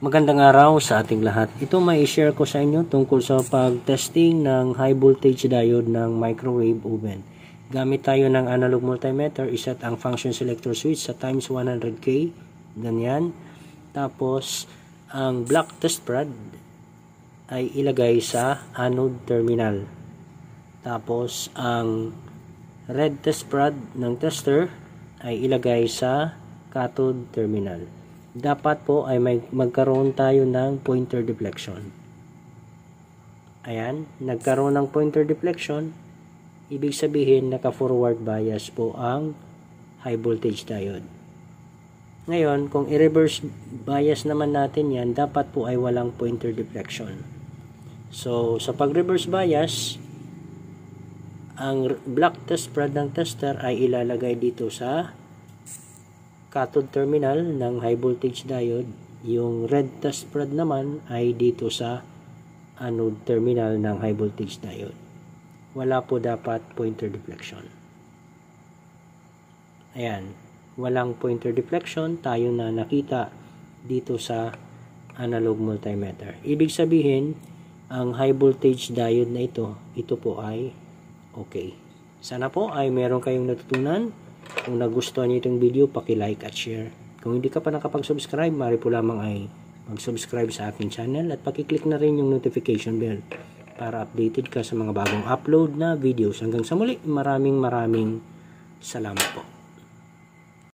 Magandang araw sa ating lahat. Ito may share ko sa inyo tungkol sa pag-testing ng high voltage diode ng microwave oven. Gamit tayo ng analog multimeter, iset ang function selector switch sa times 100K. Ganyan. Tapos, ang black test rod ay ilagay sa anode terminal. Tapos, ang red test rod ng tester ay ilagay sa cathode terminal. Dapat po ay magkaroon tayo ng pointer deflection. Ayan, nagkaroon ng pointer deflection, ibig sabihin naka-forward bias po ang high voltage diode. Ngayon, kung i-reverse bias naman natin yan, dapat po ay walang pointer deflection. So, sa pag-reverse bias, ang black test rod ng tester ay ilalagay dito sa cathode terminal ng high voltage diode. Yung red test rod naman ay dito sa anode terminal ng high voltage diode. Wala po dapat pointer deflection. Ayan, walang pointer deflection tayo na nakita dito sa analog multimeter. Ibig sabihin, ang high voltage diode na ito po ay okay. Sana po ay meron kayong natutunan. Kung nagustuhan niyo itong video, paki-like at share. Kung hindi ka pa nakapag-subscribe, maaari po lamang ay mag-subscribe sa aking channel at paki-click na rin yung notification bell para updated ka sa mga bagong upload na videos. Hanggang sa muli, maraming salamat po.